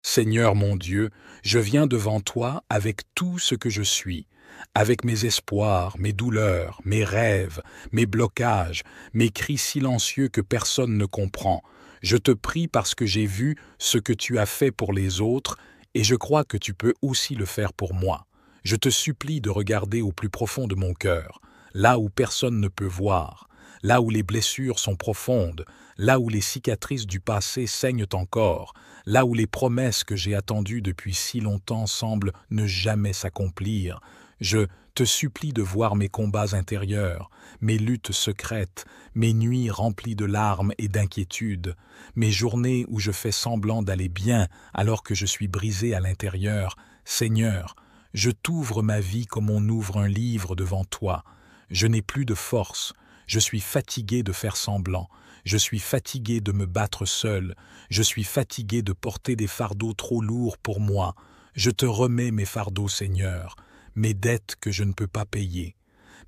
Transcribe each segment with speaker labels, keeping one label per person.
Speaker 1: Seigneur mon Dieu, je viens devant toi avec tout ce que je suis, avec mes espoirs, mes douleurs, mes rêves, mes blocages, mes cris silencieux que personne ne comprend. Je te prie parce que j'ai vu ce que tu as fait pour les autres et je crois que tu peux aussi le faire pour moi. Je te supplie de regarder au plus profond de mon cœur, là où personne ne peut voir, là où les blessures sont profondes, là où les cicatrices du passé saignent encore, là où les promesses que j'ai attendues depuis si longtemps semblent ne jamais s'accomplir. Je te supplie de voir mes combats intérieurs, mes luttes secrètes, mes nuits remplies de larmes et d'inquiétudes, mes journées où je fais semblant d'aller bien alors que je suis brisé à l'intérieur. Seigneur, je t'ouvre ma vie comme on ouvre un livre devant toi. Je n'ai plus de force, je suis fatigué de faire semblant, je suis fatigué de me battre seul, je suis fatigué de porter des fardeaux trop lourds pour moi. Je te remets mes fardeaux, Seigneur, mes dettes que je ne peux pas payer,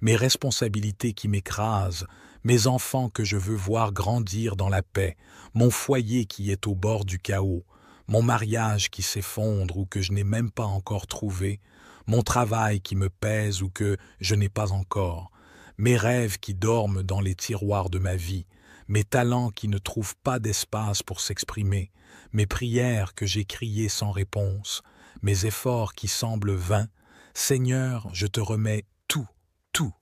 Speaker 1: mes responsabilités qui m'écrasent, mes enfants que je veux voir grandir dans la paix, mon foyer qui est au bord du chaos, mon mariage qui s'effondre ou que je n'ai même pas encore trouvé, mon travail qui me pèse ou que je n'ai pas encore, mes rêves qui dorment dans les tiroirs de ma vie, mes talents qui ne trouvent pas d'espace pour s'exprimer, mes prières que j'ai criées sans réponse, mes efforts qui semblent vains. Seigneur, je te remets tout, tout,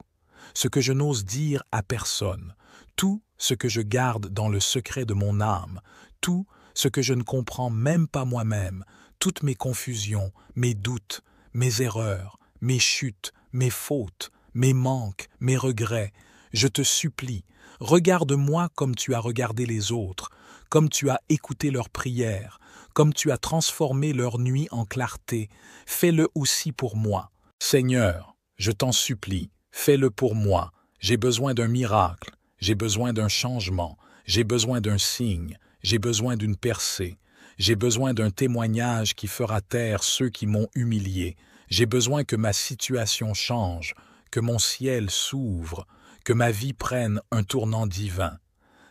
Speaker 1: ce que je n'ose dire à personne, tout ce que je garde dans le secret de mon âme, tout ce que je ne comprends même pas moi-même, toutes mes confusions, mes doutes, mes erreurs, mes chutes, mes fautes, mes manques, mes regrets. Je te supplie, regarde-moi comme tu as regardé les autres, comme tu as écouté leurs prières, comme tu as transformé leur nuit en clarté, fais-le aussi pour moi. Seigneur, je t'en supplie, fais-le pour moi. J'ai besoin d'un miracle, j'ai besoin d'un changement, j'ai besoin d'un signe, j'ai besoin d'une percée, j'ai besoin d'un témoignage qui fera taire ceux qui m'ont humilié. J'ai besoin que ma situation change, que mon ciel s'ouvre, que ma vie prenne un tournant divin.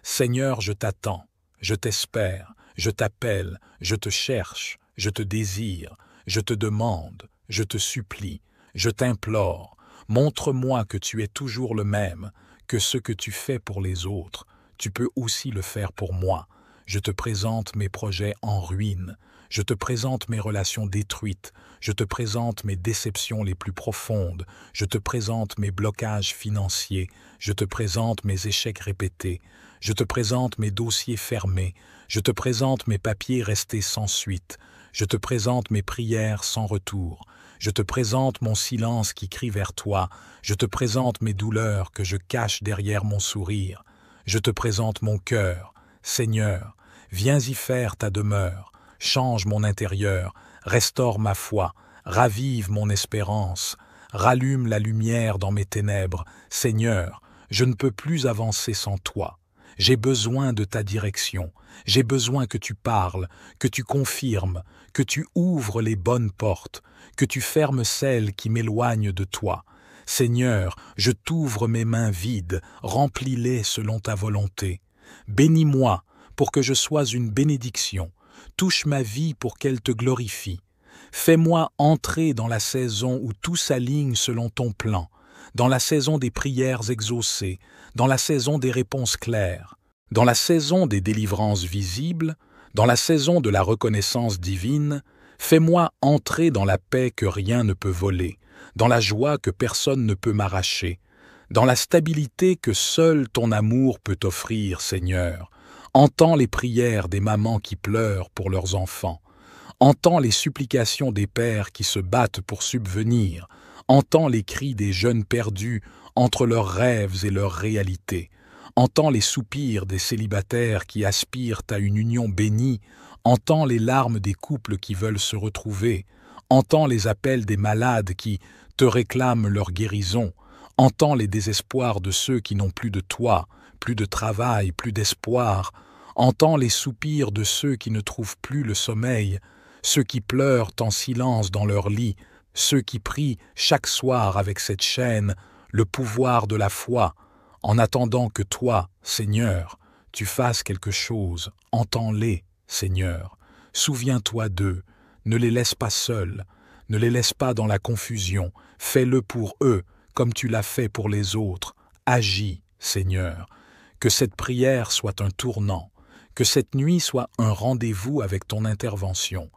Speaker 1: Seigneur, je t'attends, je t'espère, je t'appelle, je te cherche, je te désire, je te demande, je te supplie, je t'implore. Montre-moi que tu es toujours le même, que ce que tu fais pour les autres, tu peux aussi le faire pour moi. Je te présente mes projets en ruine, je te présente mes relations détruites, je te présente mes déceptions les plus profondes, je te présente mes blocages financiers, je te présente mes échecs répétés, je te présente mes dossiers fermés, je te présente mes papiers restés sans suite, je te présente mes prières sans retour, je te présente mon silence qui crie vers toi, je te présente mes douleurs que je cache derrière mon sourire, je te présente mon cœur. Seigneur, viens y faire ta demeure, change mon intérieur, restaure ma foi, ravive mon espérance, rallume la lumière dans mes ténèbres. Seigneur, je ne peux plus avancer sans toi. J'ai besoin de ta direction, j'ai besoin que tu parles, que tu confirmes, que tu ouvres les bonnes portes, que tu fermes celles qui m'éloignent de toi. Seigneur, je t'ouvre mes mains vides, remplis-les selon ta volonté. Bénis-moi pour que je sois une bénédiction, touche ma vie pour qu'elle te glorifie. Fais-moi entrer dans la saison où tout s'aligne selon ton plan, dans la saison des prières exaucées, dans la saison des réponses claires, dans la saison des délivrances visibles, dans la saison de la reconnaissance divine. Fais-moi entrer dans la paix que rien ne peut voler, dans la joie que personne ne peut m'arracher, dans la stabilité que seul ton amour peut offrir, Seigneur. Entends les prières des mamans qui pleurent pour leurs enfants. Entends les supplications des pères qui se battent pour subvenir. Entends les cris des jeunes perdus entre leurs rêves et leurs réalités. Entends les soupirs des célibataires qui aspirent à une union bénie. Entends les larmes des couples qui veulent se retrouver. Entends les appels des malades qui te réclament leur guérison. Entends les désespoirs de ceux qui n'ont plus de toi, plus de travail, plus d'espoir. Entends les soupirs de ceux qui ne trouvent plus le sommeil, ceux qui pleurent en silence dans leur lit, ceux qui prient chaque soir avec cette chaîne, le pouvoir de la foi, en attendant que toi, Seigneur, tu fasses quelque chose. Entends-les, Seigneur. Souviens-toi d'eux, ne les laisse pas seuls, ne les laisse pas dans la confusion, fais-le pour eux comme tu l'as fait pour les autres. Agis, Seigneur, que cette prière soit un tournant, que cette nuit soit un rendez-vous avec ton intervention,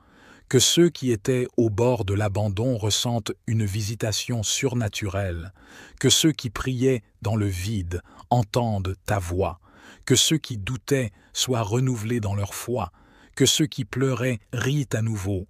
Speaker 1: que ceux qui étaient au bord de l'abandon ressentent une visitation surnaturelle, que ceux qui priaient dans le vide entendent ta voix, que ceux qui doutaient soient renouvelés dans leur foi, que ceux qui pleuraient rient à nouveau,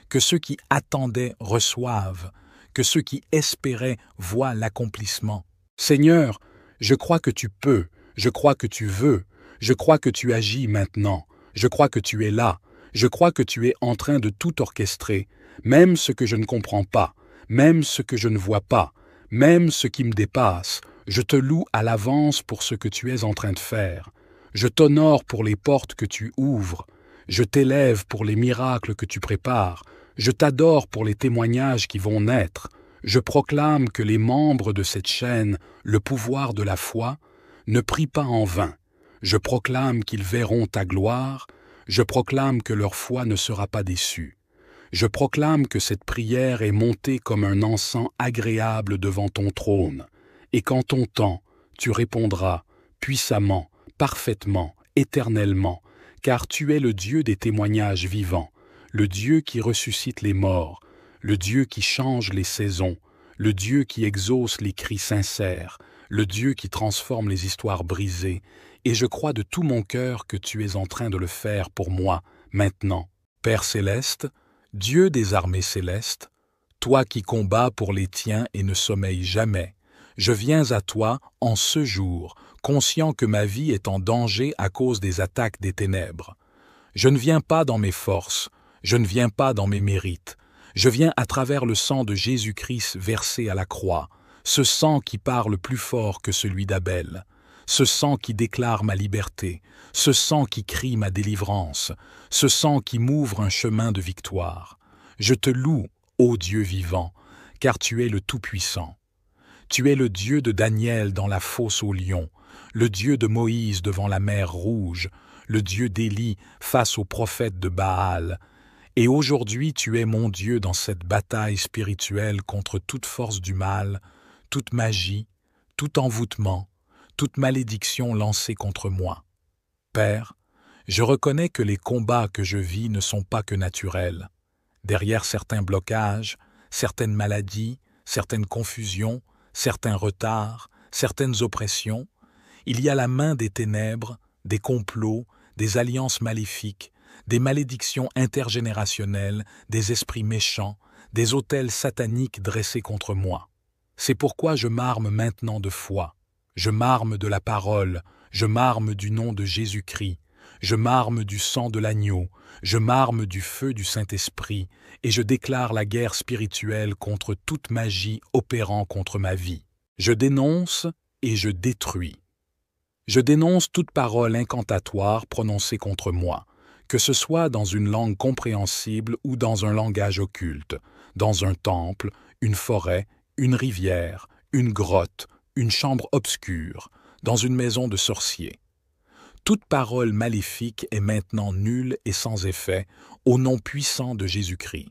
Speaker 1: que ceux qui attendaient reçoivent, que ceux qui espéraient voient l'accomplissement. Seigneur, je crois que tu peux, je crois que tu veux, je crois que tu agis maintenant, je crois que tu es là, je crois que tu es en train de tout orchestrer, même ce que je ne comprends pas, même ce que je ne vois pas, même ce qui me dépasse. Je te loue à l'avance pour ce que tu es en train de faire. Je t'honore pour les portes que tu ouvres. Je t'élève pour les miracles que tu prépares. Je t'adore pour les témoignages qui vont naître. Je proclame que les membres de cette chaîne, le pouvoir de la foi, ne prient pas en vain. Je proclame qu'ils verront ta gloire. Je proclame que leur foi ne sera pas déçue. Je proclame que cette prière est montée comme un encens agréable devant ton trône, et qu'en ton temps, tu répondras puissamment, parfaitement, éternellement, car tu es le Dieu des témoignages vivants, le Dieu qui ressuscite les morts, le Dieu qui change les saisons, le Dieu qui exauce les cris sincères, le Dieu qui transforme les histoires brisées, et je crois de tout mon cœur que tu es en train de le faire pour moi, maintenant. Père céleste, Dieu des armées célestes, toi qui combats pour les tiens et ne sommeilles jamais, je viens à toi en ce jour, conscient que ma vie est en danger à cause des attaques des ténèbres. Je ne viens pas dans mes forces, je ne viens pas dans mes mérites, je viens à travers le sang de Jésus-Christ versé à la croix, ce sang qui parle plus fort que celui d'Abel, ce sang qui déclare ma liberté, ce sang qui crie ma délivrance, ce sang qui m'ouvre un chemin de victoire. Je te loue, ô Dieu vivant, car tu es le Tout-Puissant. Tu es le Dieu de Daniel dans la fosse aux lions, le Dieu de Moïse devant la mer Rouge, le Dieu d'Élie face aux prophètes de Baal. Et aujourd'hui tu es mon Dieu dans cette bataille spirituelle contre toute force du mal, toute magie, tout envoûtement, toute malédiction lancée contre moi. Père, je reconnais que les combats que je vis ne sont pas que naturels. Derrière certains blocages, certaines maladies, certaines confusions, certains retards, certaines oppressions, il y a la main des ténèbres, des complots, des alliances maléfiques, des malédictions intergénérationnelles, des esprits méchants, des autels sataniques dressés contre moi. C'est pourquoi je m'arme maintenant de foi. Je m'arme de la parole, je m'arme du nom de Jésus-Christ, je m'arme du sang de l'agneau, je m'arme du feu du Saint-Esprit, et je déclare la guerre spirituelle contre toute magie opérant contre ma vie. Je dénonce et je détruis. Je dénonce toute parole incantatoire prononcée contre moi, que ce soit dans une langue compréhensible ou dans un langage occulte, dans un temple, une forêt, une rivière, une grotte, une chambre obscure, dans une maison de sorciers. Toute parole maléfique est maintenant nulle et sans effet, au nom puissant de Jésus-Christ.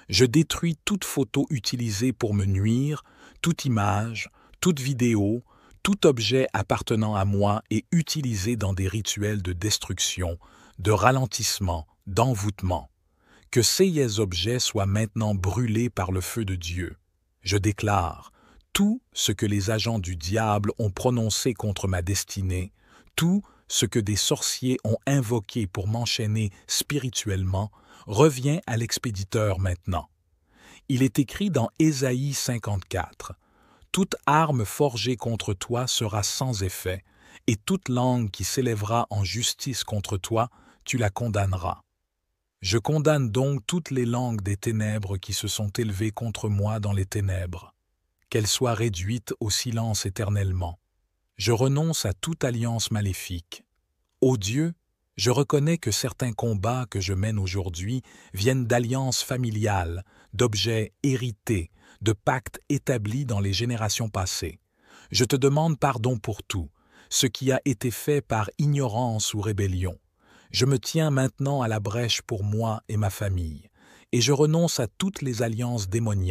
Speaker 1: Je détruis toute photo utilisée pour me nuire, toute image, toute vidéo, tout objet appartenant à moi et utilisé dans des rituels de destruction, de ralentissement, d'envoûtement. Que ces objets soient maintenant brûlés par le feu de Dieu. Je déclare tout ce que les agents du diable ont prononcé contre ma destinée, tout ce que des sorciers ont invoqué pour m'enchaîner spirituellement, revient à l'expéditeur maintenant. Il est écrit dans Ésaïe 54, « Toute arme forgée contre toi sera sans effet, et toute langue qui s'élèvera en justice contre toi, tu la condamneras. » Je condamne donc toutes les langues des ténèbres qui se sont élevées contre moi dans les ténèbres. Qu'elles soient réduites au silence éternellement. Je renonce à toute alliance maléfique. Ô Dieu, je reconnais que certains combats que je mène aujourd'hui viennent d'alliances familiales, d'objets hérités, de pactes établis dans les générations passées. Je te demande pardon pour tout, ce qui a été fait par ignorance ou rébellion. Je me tiens maintenant à la brèche pour moi et ma famille, et je renonce à toutes les alliances démoniaques.